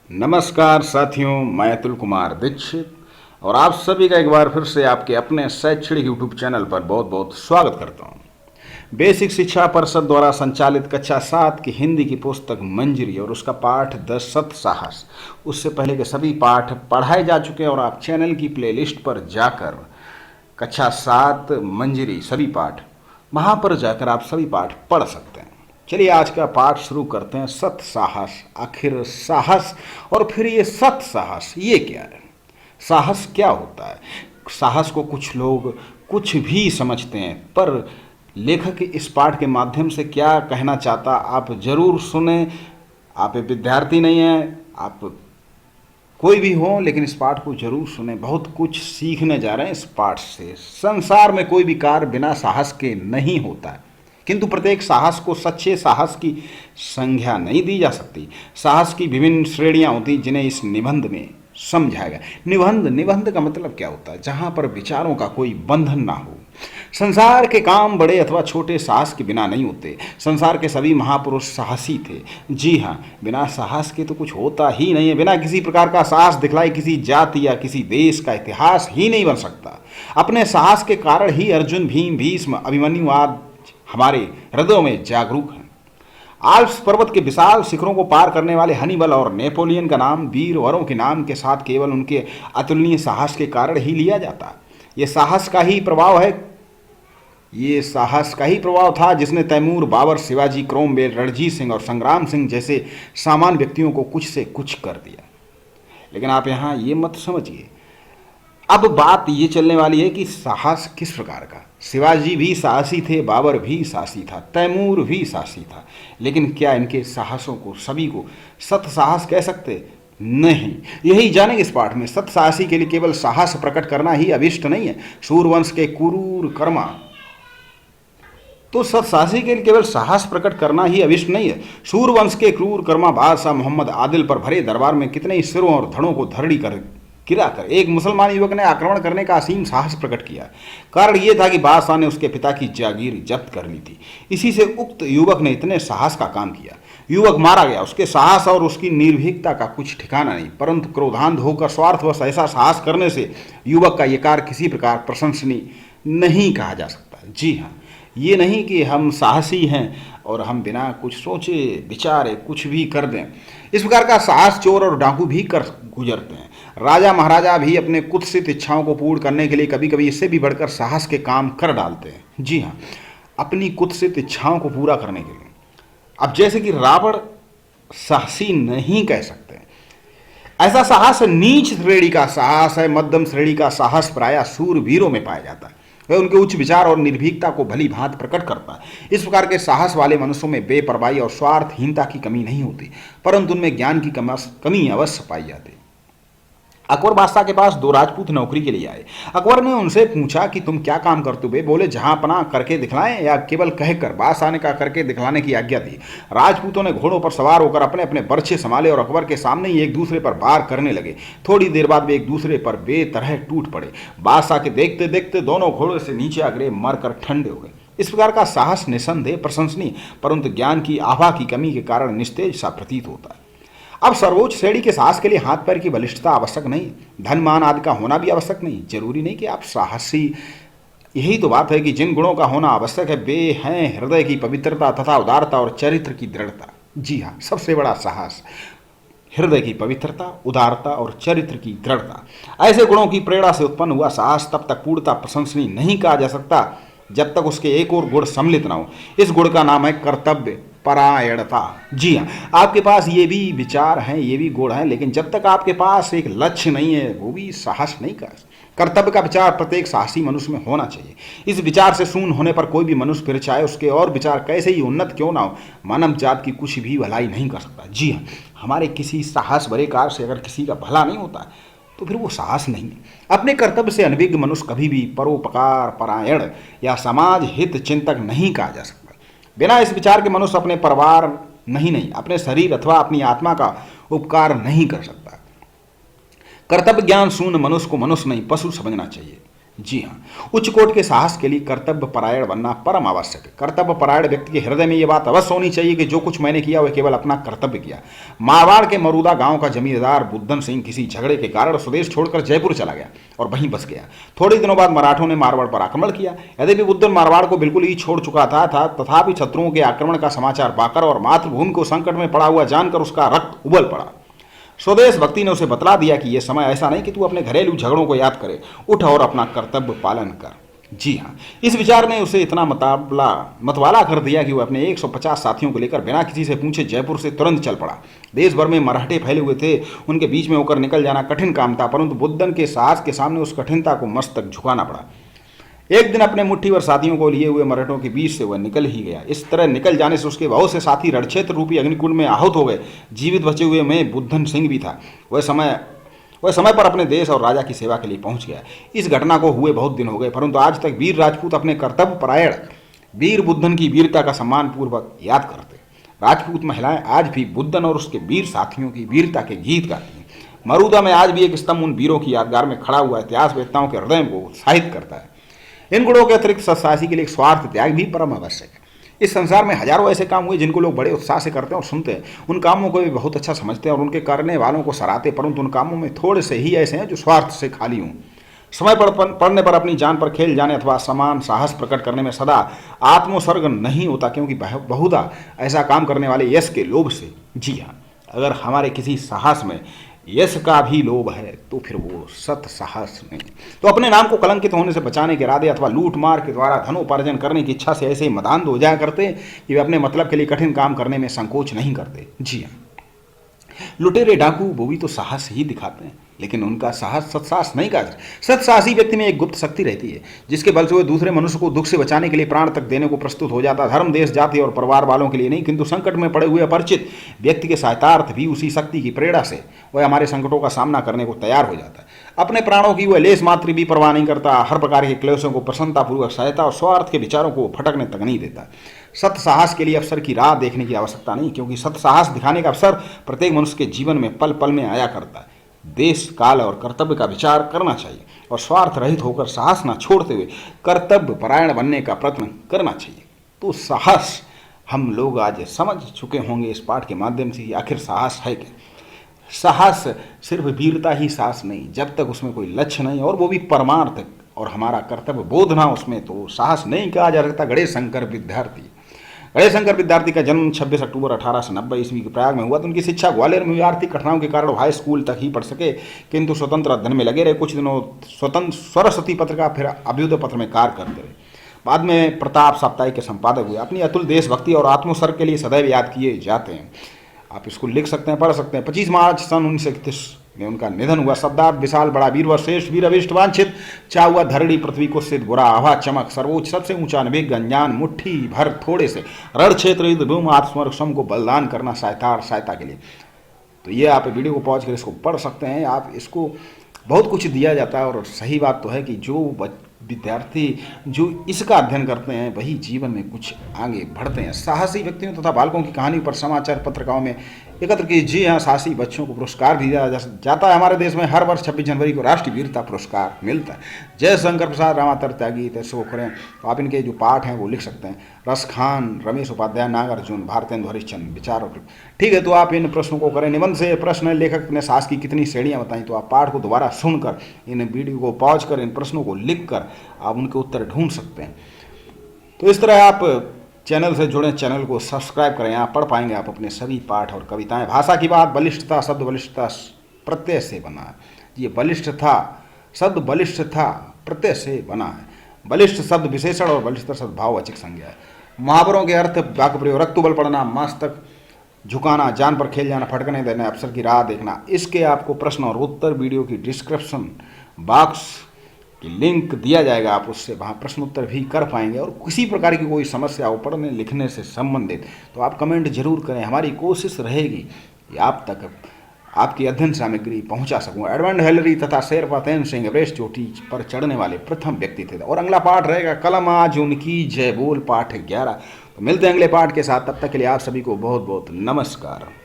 नमस्कार साथियों, मैं अतुल कुमार दीक्षित और आप सभी का एक बार फिर से आपके अपने शैक्षणिक यूट्यूब चैनल पर बहुत बहुत स्वागत करता हूं। बेसिक शिक्षा परिषद द्वारा संचालित कक्षा 7 की हिंदी की पुस्तक मंजरी और उसका पाठ 10 सत साहस, उससे पहले के सभी पाठ पढ़ाए जा चुके हैं और आप चैनल की प्लेलिस्ट पर जाकर कक्षा 7 मंजरी सभी पाठ वहाँ पर जाकर आप सभी पाठ पढ़ सकते हैं। चलिए आज का पाठ शुरू करते हैं। सत साहस, आखिर साहस और फिर ये सत साहस ये क्या है? साहस क्या होता है? साहस को कुछ लोग कुछ भी समझते हैं, पर लेखक इस पाठ के माध्यम से क्या कहना चाहता आप जरूर सुने। आप एक विद्यार्थी नहीं हैं, आप कोई भी हो, लेकिन इस पाठ को जरूर सुने। बहुत कुछ सीखने जा रहे हैं इस पाठ से। संसार में कोई भी कार्य बिना साहस के नहीं होता है, किंतु प्रत्येक साहस को सच्चे साहस की संज्ञा नहीं दी जा सकती। साहस की विभिन्न श्रेणियां होती जिन्हें इस निबंध में समझाया गया। निबंध का मतलब क्या होता है? जहां पर विचारों का कोई बंधन ना हो। संसार के काम बड़े अथवा छोटे साहस के बिना नहीं होते। संसार के सभी महापुरुष साहसी थे। जी हाँ, बिना साहस के तो कुछ होता ही नहीं है। बिना किसी प्रकार का साहस दिखलाए किसी जाति या किसी देश का इतिहास ही नहीं बन सकता। अपने साहस के कारण ही अर्जुन, भीम, भीष्म, अभिमन्यु आदि हमारे हृदयों में जागरूक हैं। आल्प्स पर्वत के विशाल शिखरों को पार करने वाले हनीबल और नेपोलियन का नाम वीर वरों के नाम के साथ केवल उनके अतुलनीय साहस के कारण ही लिया जाता। ये साहस का ही प्रभाव था जिसने तैमूर, बाबर, शिवाजी, क्रोमवेल, रणजीत सिंह और संग्राम सिंह जैसे सामान्य व्यक्तियों को कुछ से कुछ कर दिया। लेकिन आप यहाँ ये मत समझिए। अब बात ये चलने वाली है कि साहस किस प्रकार का। शिवाजी भी साहसी थे, बाबर भी साहसी था, तैमूर भी साहसी था, लेकिन क्या इनके साहसों को सभी को सत साहस कह सकते? नहीं। यही जानेंगे इस पाठ में। सत साहसी के लिए केवल साहस प्रकट करना ही अभिष्ट नहीं है। सूरवंश के क्रूर कर्मा सतसाहसी के लिए केवल साहस प्रकट करना ही अभिष्ट नहीं है। सूरवंश के क्रूर कर्मा बादशाह मोहम्मद आदिल पर भरे दरबार में कितने ही सिरों और धड़ों को धरड़ी कर गिराकर एक मुसलमान युवक ने आक्रमण करने का असीम साहस प्रकट किया। कारण यह था कि बादशाह ने उसके पिता की जागीर जब्त कर ली थी। इसी से उक्त युवक ने इतने साहस का काम किया। युवक मारा गया। उसके साहस और उसकी निर्भीकता का कुछ ठिकाना नहीं, परंतु क्रोधांध होकर स्वार्थवश ऐसा साहस करने से युवक का यह कार्य किसी प्रकार प्रशंसनीय नहीं कहा जा सकता। जी हाँ, ये नहीं कि हम साहसी हैं और हम बिना कुछ सोचे विचारे कुछ भी कर दें। इस प्रकार का साहस चोर और डाकू भी कर गुजरते हैं। राजा महाराजा भी अपने कुत्सित इच्छाओं को पूर्ण करने के लिए कभी कभी इससे भी बढ़कर साहस के काम कर डालते हैं। जी हाँ, अपनी कुत्सित इच्छाओं को पूरा करने के लिए। अब जैसे कि रावण साहसी नहीं कह सकते। ऐसा साहस नीच श्रेणी का साहस है। मध्यम श्रेणी का साहस प्रायः सूरवीरों में पाया जाता है। वह उनके उच्च विचार और निर्भीकता को भली भांति प्रकट करता है। इस प्रकार के साहस वाले मनुष्यों में बेपरवाही और स्वार्थहीनता की कमी नहीं होती, परंतु उनमें ज्ञान की कमी अवश्य पाई जाती। अकबर बादशाह के पास दो राजपूत नौकरी के लिए आए। अकबर ने उनसे पूछा कि तुम क्या काम करते हो? वे बोले जहां अपना करके दिखलाएं या केवल कहकर। बादशाह ने कहा करके दिखलाने की आज्ञा दी। राजपूतों ने घोड़ों पर सवार होकर अपने अपने बर्छे संभाले और अकबर के सामने ही एक दूसरे पर वार करने लगे। थोड़ी देर बाद वे एक दूसरे पर बेतरह टूट पड़े। बादशाह के देखते देखते दोनों घोड़े से नीचे आ गिरे, मरकर ठंडे हो गए। इस प्रकार का साहस निसंदेह प्रशंसनीय, परंतु ज्ञान की आभा की कमी के कारण निस्तेज सा प्रतीत होता है। अब सर्वोच्च श्रेणी के साहस के लिए हाथ पैर की बलिष्ठता आवश्यक नहीं, धन मान आदि का होना भी आवश्यक नहीं। जरूरी नहीं कि आप साहसी। यही तो बात है कि जिन गुणों का होना आवश्यक है वे हैं हृदय की पवित्रता तथा उदारता और चरित्र की दृढ़ता। जी हाँ, सबसे बड़ा साहस हृदय की पवित्रता, उदारता और चरित्र की दृढ़ता। ऐसे गुणों की प्रेरणा से उत्पन्न हुआ साहस तब तक पूर्णता प्रशंसनीय नहीं कहा जा सकता जब तक उसके एक और गुण सम्मिलित ना हो। इस गुण का नाम है कर्तव्य परायणता। जी हाँ, आपके पास ये भी विचार हैं, ये भी गुण हैं, लेकिन जब तक आपके पास एक लक्ष्य नहीं है वो भी साहस नहीं कर। कर्तव्य का विचार प्रत्येक साहसी मनुष्य में होना चाहिए। इस विचार से शून्य होने पर कोई भी मनुष्य, फिर चाहे उसके और विचार कैसे ही उन्नत क्यों ना हो, मानव जात की कुछ भी भलाई नहीं कर सकता। जी हाँ, हमारे किसी साहस भरे कार्य से अगर किसी का भला नहीं होता तो फिर वो साहस नहीं है। अपने कर्तव्य से अनभिज्ञ मनुष्य कभी भी परोपकार परायण या समाज हित चिंतक नहीं कहा जा सकता। बिना इस विचार के मनुष्य अपने परिवार नहीं अपने शरीर अथवा अपनी आत्मा का उपकार नहीं कर सकता। कर्तव्य ज्ञान शून्य मनुष्य को मनुष्य नहीं पशु समझना चाहिए। जी हाँ, उच्च कोटि के साहस के लिए कर्तव्य परायण बनना परम आवश्यक है। कर्तव्य परायण व्यक्ति के हृदय में ये बात अवश्य होनी चाहिए कि जो कुछ मैंने किया वह केवल अपना कर्तव्य किया। मारवाड़ के मरूदा गांव का जमींदार बुद्धन सिंह किसी झगड़े के कारण स्वदेश छोड़कर जयपुर चला गया और वहीं बस गया। थोड़े दिनों बाद मराठों ने मारवाड़ पर आक्रमण किया। यद्यपि बुद्धन मारवाड़ को बिल्कुल ही छोड़ चुका था तथापि शत्रुओं के आक्रमण का समाचार पाकर और मातृभूमि को संकट में पड़ा हुआ जानकर उसका रक्त उबल पड़ा। स्वदेश भक्ति ने उसे बतला दिया कि यह समय ऐसा नहीं कि तू अपने घरेलू झगड़ों को याद करे, उठ और अपना कर्तव्य पालन कर। जी हाँ, इस विचार ने उसे इतना मतवाला कर दिया कि वह अपने 150 साथियों को लेकर बिना किसी से पूछे जयपुर से तुरंत चल पड़ा। देश भर में मराठे फैले हुए थे, उनके बीच में होकर निकल जाना कठिन काम था, परंतु बुद्धन के साहस के सामने उस कठिनता को मस्तक झुकाना पड़ा। एक दिन अपने मुट्ठी भर साथियों को लिए हुए मराठों के बीच से वह निकल ही गया। इस तरह निकल जाने से उसके बहुत से साथी रणक्षेत्र रूपी अग्निकुंड में आहूत हो गए। जीवित बचे हुए में बुद्धन सिंह भी था। वह समय पर अपने देश और राजा की सेवा के लिए पहुंच गया। इस घटना को हुए बहुत दिन हो गए, परंतु आज तक वीर राजपूत अपने कर्तव्य परायण वीर बुद्धन की वीरता का सम्मान पूर्वक याद करते। राजपूत महिलाएं आज भी बुद्धन और उसके वीर साथियों की वीरता के गीत गाती हैं। मरूदा में आज भी एक स्तंभ उन वीरों की यादगार में खड़ा हुआ इतिहास वेत्ताओं के हृदय को उत्साहित करता है। इन गुणों के अतिरिक्त सत्साहसी के लिए स्वार्थ त्याग भी परम आवश्यक है। इस संसार में हजारों ऐसे काम हुए जिनको लोग बड़े उत्साह से करते हैं और सुनते हैं। उन कामों को भी बहुत अच्छा समझते हैं और उनके करने वालों को सराहते, परंतु उन कामों में थोड़े से ही ऐसे हैं जो स्वार्थ से खाली हों। समय पड़ने पर अपनी जान पर खेल जाने अथवा समान साहस प्रकट करने में सदा आत्मोत्सर्ग नहीं होता, क्योंकि बहुधा ऐसा काम करने वाले यश के लोभ से। जी हाँ, अगर हमारे किसी साहस में यश का भी लोभ है तो फिर वो सत साहस नहीं। तो अपने नाम को कलंकित होने से बचाने के इरादे अथवा लूट मार के द्वारा धनोपार्जन करने की इच्छा से ऐसे ही मदान्ध हो जाया करते कि वे अपने मतलब के लिए कठिन काम करने में संकोच नहीं करते। जी हाँ, लुटेरे डाकू वो भी तो साहस ही दिखाते हैं, लेकिन उनका साहस सत्साहस नहीं का। सत्साहसी व्यक्ति में एक गुप्त शक्ति रहती है जिसके बल से वह दूसरे मनुष्य को दुख से बचाने के लिए प्राण तक देने को प्रस्तुत हो जाता है। धर्म, देश, जाति और परिवार वालों के लिए नहीं, किंतु संकट में पड़े हुए अपरिचित व्यक्ति के सहायतार्थ भी उसी शक्ति की प्रेरणा से वह हमारे संकटों का सामना करने को तैयार हो जाता है। अपने प्राणों की वह लेस मात्र भी परवाह नहीं करता, हर प्रकार के क्लेशों को प्रसन्नतापूर्वक सहायता और स्वार्थ के विचारों को फटकने तक नहीं देता। सत्य साहस के लिए अवसर की राह देखने की आवश्यकता नहीं, क्योंकि सत्य साहस दिखाने का अवसर प्रत्येक मनुष्य के जीवन में पल पल में आया करता है। देश, काल और कर्तव्य का विचार करना चाहिए और स्वार्थ रहित होकर साहस न छोड़ते हुए कर्तव्य परायण बनने का प्रयत्न करना चाहिए। तो साहस हम लोग आज समझ चुके होंगे इस पाठ के माध्यम से, आखिर साहस है क्या। साहस सिर्फ वीरता ही साहस नहीं, जब तक उसमें कोई लक्ष्य नहीं और वो भी परमार्थ और हमारा कर्तव्य बोध ना उसमें, तो साहस नहीं कहा जा सकता। गणेश शंकर विद्यार्थी का जन्म 26 अक्टूबर 1890 ईस्वी के प्रयाग में हुआ। तो उनकी शिक्षा ग्वालियर में हुई। आर्थिक कठिनाइयों के कारण हाई स्कूल तक ही पढ़ सके, किंतु स्वतंत्र अध्ययन में लगे रहे। कुछ दिनों स्वतंत्र सरस्वती पत्र का, फिर अभ्युदय पत्र में कार्य करते रहे। बाद में प्रताप साप्ताहिक के संपादक हुए। अपनी अतुल देशभक्ति और आत्मोत्सर्ग के लिए सदैव याद किए जाते हैं। आप इसको लिख सकते हैं, पढ़ सकते हैं। 25 मार्च सन 1931 में उनका निधन हुआ। शब्दार्थ विशाल, बड़ा वीर व श्रेष्ठ, वीर अभिष्ट वांछित, चाहुआ धरणी पृथ्वी को सिद्ध, बुरा आभा चमक, सर्वोच्च सबसे ऊंचा निवेग, अनजान मुट्ठी भर थोड़े से, रण क्षेत्र युद्ध भूमि आत्मस्मरण सम को बलिदान करना सहायता के लिए। तो ये आप वीडियो को पहुंच कर इसको पढ़ सकते हैं। आप इसको बहुत कुछ दिया जाता है और सही बात तो है कि जो विद्यार्थी जो इसका अध्ययन करते हैं वही जीवन में कुछ आगे बढ़ते हैं। साहसी व्यक्तियों तथा बालकों की कहानी पर समाचार पत्रिकाओं में एकत्र कीजिए। यहाँ साहसी बच्चों को पुरस्कार भी दिया जाता है। हमारे देश में हर वर्ष 26 जनवरी को राष्ट्रीय वीरता पुरस्कार मिलता है। जय शंकर प्रसाद रामातर त्यागी तैसो करें। तो आप इनके जो पाठ हैं वो लिख सकते हैं। रस खान, रमेश उपाध्याय, नागार्जुन, भारतेंदु हरिश्चंद्र, विचार और ठीक है। तो आप इन प्रश्नों को करें। निबंध से प्रश्न, लेखक ने साहस की कितनी श्रेणियाँ बताई। तो आप पाठ को दोबारा सुनकर, इन वीडियो को पॉज कर, इन प्रश्नों को लिख कर आप उनके उत्तर ढूंढ सकते हैं। तो इस तरह आप चैनल से जुड़े, चैनल को सब्सक्राइब करें। यहाँ पढ़ पाएंगे आप अपने सभी पाठ और कविताएं। भाषा की बात, बलिष्ठता शब्द बलिष्ठता प्रत्यय से बना है। ये बलिष्ठ था शब्द बलिष्ठ था प्रत्यय से बना है। बलिष्ठ शब्द विशेषण और बलिष्ठ शब्द भाववाचक संज्ञा है। मुहावरों के अर्थ, वाक्य प्रयोग, रक्त उबल पड़ना, मस्तक झुकाना, जान पर खेल जाना, फटकने देना, अवसर की राह देखना। इसके आपको प्रश्न और उत्तर वीडियो की डिस्क्रिप्शन बॉक्स की लिंक दिया जाएगा। आप उससे वहाँ प्रश्न उत्तर भी कर पाएंगे। और किसी प्रकार की कोई समस्या हो पढ़ने लिखने से संबंधित तो आप कमेंट जरूर करें। हमारी कोशिश रहेगी कि आप तक आपकी अध्ययन सामग्री पहुंचा सकूं। एडमंड हिलरी तथा शेरपा तैन सिंह एवरेस्ट चोटी पर चढ़ने वाले प्रथम व्यक्ति थे। और अगला पाठ रहेगा कलम आज उनकी जय बोल, पाठ 11। तो मिलते हैं अगले पाठ के साथ। तब तक के लिए आप सभी को बहुत बहुत नमस्कार।